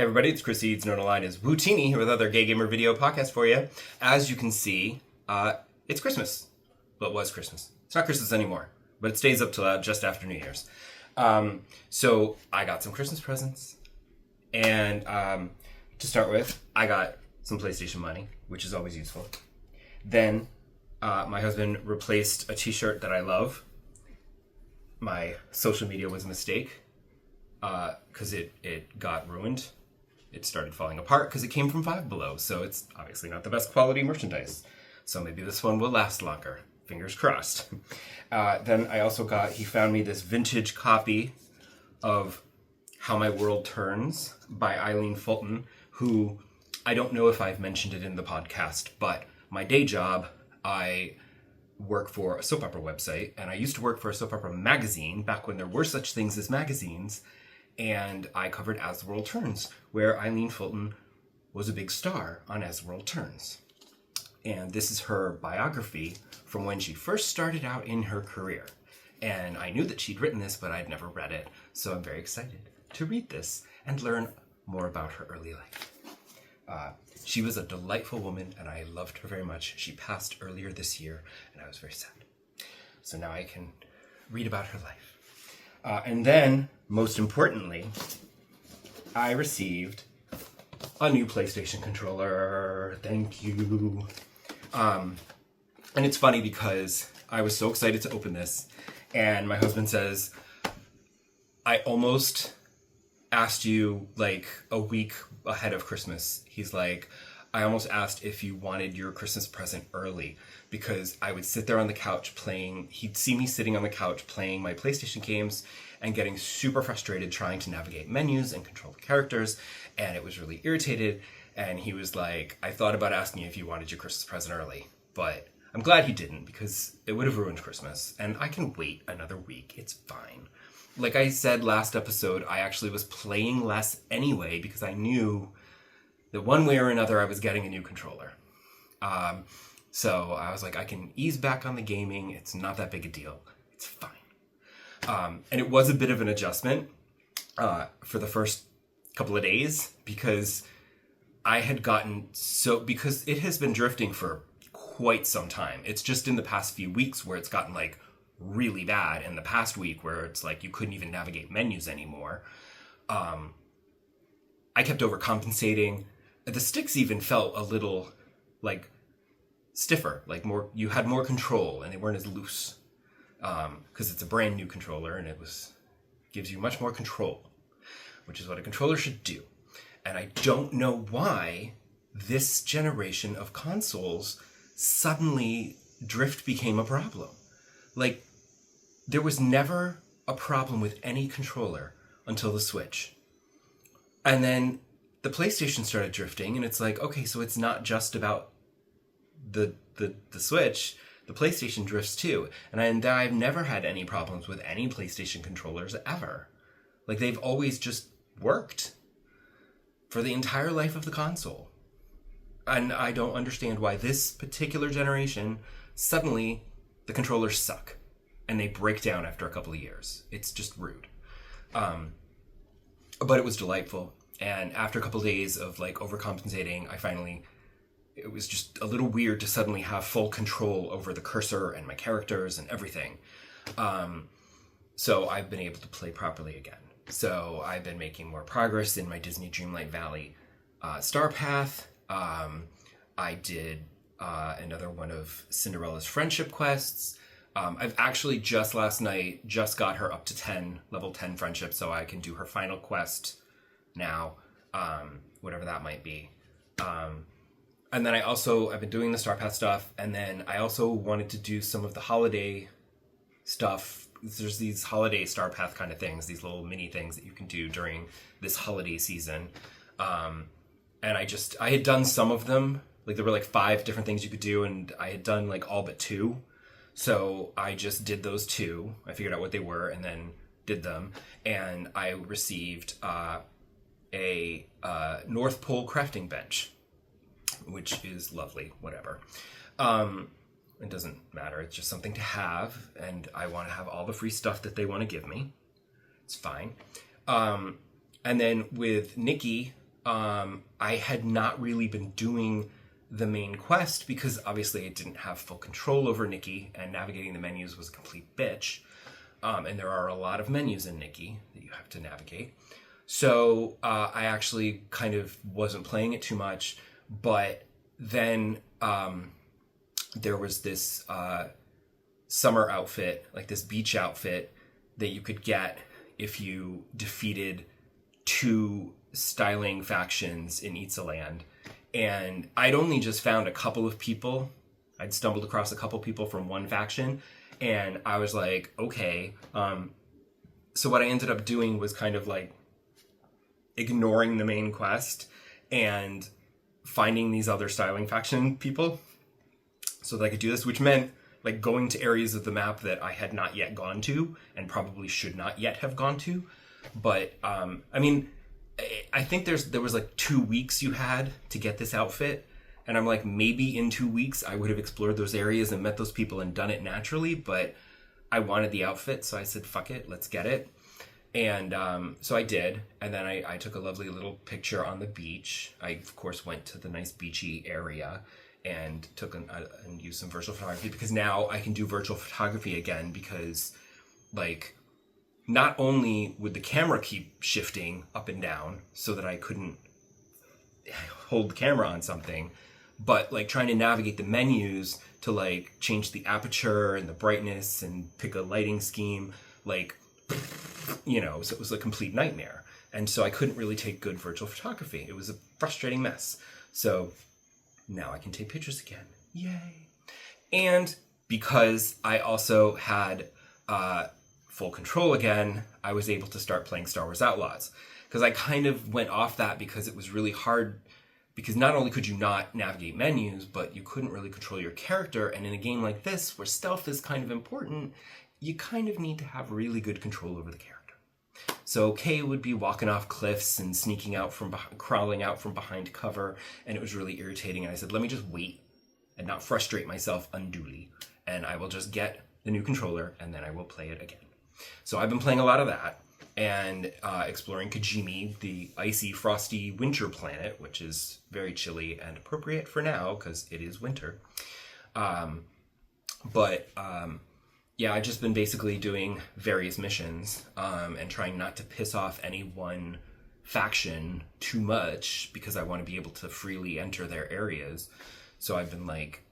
Everybody, it's Chris Eads, known online as Wootini, here with another Gay Gamer video podcast for you. As you can see, it's Christmas. Well, it was Christmas. It's not Christmas anymore, but it stays up till just after New Year's. So I got some Christmas presents. And to start with, I got some PlayStation money, which is always useful. Then my husband replaced a t-shirt that I love. My social media was a mistake because it got ruined. It started falling apart because it came from Five Below, so it's obviously not the best quality merchandise. So maybe this one will last longer. Fingers crossed. Then I also he found me this vintage copy of How My World Turns by Eileen Fulton, who I don't know if I've mentioned it in the podcast, but my day job, I work for a soap opera website, and I used to work for a soap opera magazine back when there were such things as magazines, and I covered As the World Turns, where Eileen Fulton was a big star on As the World Turns. And this is her biography from when she first started out in her career. And I knew that she'd written this, but I'd never read it, so I'm very excited to read this and learn more about her early life. She was a delightful woman, and I loved her very much. She passed earlier this year, and I was very sad. So now I can read about her life. And then, most importantly, I received a new PlayStation controller. Thank you. And it's funny because I was so excited to open this, and my husband says, I almost asked you like a week ahead of Christmas. He's like, I almost asked if you wanted your Christmas present early, because I would sit there on the couch playing. He'd see me sitting on the couch playing my PlayStation games and getting super frustrated trying to navigate menus and control the characters, and it was really irritated. And he was like, I thought about asking you if you wanted your Christmas present early, but I'm glad he didn't, because it would have ruined Christmas, and I can wait another week. It's fine. Like I said last episode, I actually was playing less anyway because I knew that one way or another I was getting a new controller. So I was like, I can ease back on the gaming. It's not that big a deal. It's fine. And it was a bit of an adjustment for the first couple of days because I had gotten because it has been drifting for quite some time. It's just in the past few weeks where it's gotten like really bad, and the past week where it's like you couldn't even navigate menus anymore. I kept overcompensating. The sticks even felt a little like stiffer, like you had more control and they weren't as loose, because it's a brand new controller and gives you much more control, which is what a controller should do. And I don't know why this generation of consoles suddenly drift became a problem. Like, there was never a problem with any controller until the Switch. And then the PlayStation started drifting, and it's like, okay, so it's not just about the Switch. The PlayStation drifts too. And I've never had any problems with any PlayStation controllers ever. Like, they've always just worked for the entire life of the console. And I don't understand why this particular generation, suddenly the controllers suck and they break down after a couple of years. It's just rude. But it was delightful. And after a couple of days of like overcompensating, it was just a little weird to suddenly have full control over the cursor and my characters and everything. So I've been able to play properly again. So I've been making more progress in my Disney Dreamlight Valley Star Path. I did another one of Cinderella's friendship quests. I've actually just last night got her up to level 10 friendship, so I can do her final quest now, whatever that might be. And then I've been doing the Star Path stuff, and then I also wanted to do some of the holiday stuff. There's these holiday Star Path kind of things, these little mini things that you can do during this holiday season. And I had done some of them. Like, there were like 5 different things you could do, and I had done like all but 2. So I just did those 2. I figured out what they were and then did them. And I received a North Pole crafting bench, which is lovely, whatever. It doesn't matter. It's just something to have, and I want to have all the free stuff that they want to give me. It's fine. And then with Nikki, I had not really been doing the main quest because obviously I didn't have full control over Nikki, and navigating the menus was a complete bitch. And there are a lot of menus in Nikki that you have to navigate. So I actually kind of wasn't playing it too much, but then there was this summer outfit, like this beach outfit that you could get if you defeated 2 styling factions in Itzaland. And I'd only just found a couple of people. I'd stumbled across a couple people from one faction, and I was like, okay. So what I ended up doing was kind of like ignoring the main quest and finding these other styling faction people so that I could do this, which meant like going to areas of the map that I had not yet gone to and probably should not yet have gone to. But I mean, I think there was like 2 weeks you had to get this outfit, and I'm like, maybe in 2 weeks I would have explored those areas and met those people and done it naturally, but I wanted the outfit, so I said, fuck it, let's get it. And so I did, and then I took a lovely little picture on the beach. I, of course, went to the nice beachy area and and used some virtual photography, because now I can do virtual photography again, because, like, not only would the camera keep shifting up and down so that I couldn't hold the camera on something, but, like, trying to navigate the menus to, like, change the aperture and the brightness and pick a lighting scheme, like, you know, so it was a complete nightmare. And so I couldn't really take good virtual photography. It was a frustrating mess. So now I can take pictures again. Yay. And because I also had full control again, I was able to start playing Star Wars Outlaws. Because I kind of went off that because it was really hard, because not only could you not navigate menus, but you couldn't really control your character. And in a game like this, where stealth is kind of important, you kind of need to have really good control over the character. So Kay would be walking off cliffs and sneaking out from crawling out from behind cover, and it was really irritating. And I said, let me just wait and not frustrate myself unduly, and I will just get the new controller, and then I will play it again. So I've been playing a lot of that, and exploring Kijimi, the icy, frosty winter planet, which is very chilly and appropriate for now, because it is winter. Yeah, I've just been basically doing various missions and trying not to piss off any one faction too much, because I want to be able to freely enter their areas. So I've been, like,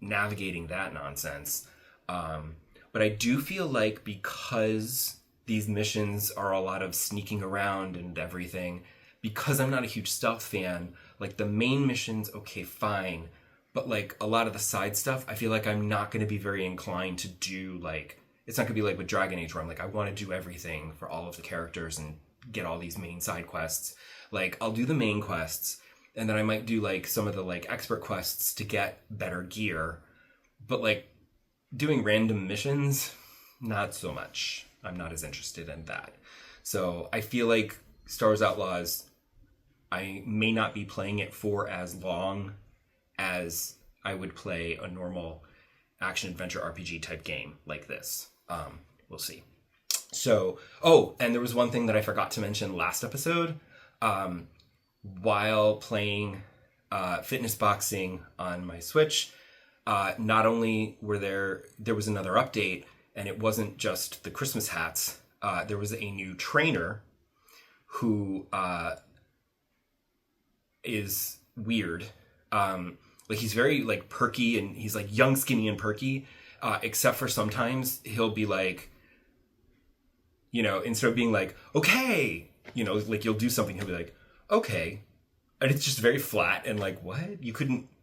navigating that nonsense. But I do feel like, because these missions are a lot of sneaking around and everything, because I'm not a huge stealth fan, like, the main missions, okay, fine. But, like, a lot of the side stuff, I feel like I'm not going to be very inclined to do, like, it's not going to be like with Dragon Age, where I'm like, I want to do everything for all of the characters and get all these main side quests. Like, I'll do the main quests, and then I might do, like, some of the, like, expert quests to get better gear. But, like, doing random missions, not so much. I'm not as interested in that. So I feel like Star Wars Outlaws, I may not be playing it for as long as I would play a normal action-adventure RPG type game like this. We'll see. So, and there was one thing that I forgot to mention last episode. While playing fitness boxing on my Switch, not only there was another update, and it wasn't just the Christmas hats. There was a new trainer who is weird. Like, he's very, like, perky, and he's, like, young, skinny, and perky, except for sometimes he'll be like, you know, instead of being like, okay, you know, like, you'll do something, he'll be like, okay. And it's just very flat and like, what?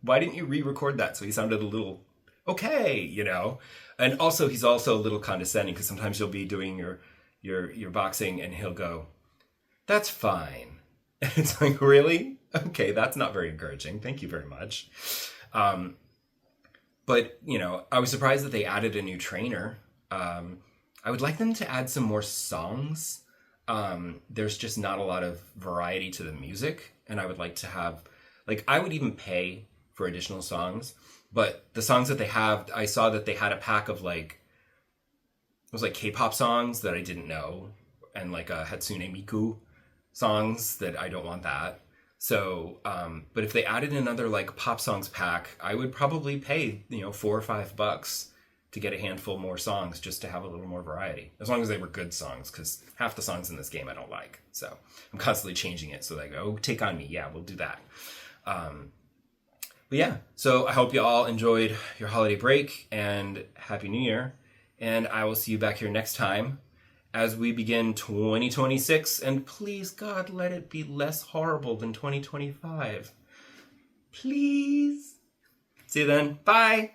Why didn't you re-record that? So he sounded a little, okay, you know? And also, he's also a little condescending, because sometimes you'll be doing your boxing and he'll go, that's fine. And it's like, really? Okay, that's not very encouraging. Thank you very much. But, you know, I was surprised that they added a new trainer. I would like them to add some more songs. There's just not a lot of variety to the music. And I would like to have, like, I would even pay for additional songs. But the songs that they have, I saw that they had a pack of, like, it was like K-pop songs that I didn't know. And, like, Hatsune Miku songs that I don't want that. So, but if they added another like pop songs pack, I would probably pay, $4 or $5 to get a handful more songs just to have a little more variety. As long as they were good songs, because half the songs in this game I don't like. So I'm constantly changing it. So they go, oh, Take On Me. Yeah, we'll do that. But yeah, so I hope you all enjoyed your holiday break and Happy New Year. And I will see you back here next time as we begin 2026. And please, God, let it be less horrible than 2025. Please. See you then. Bye.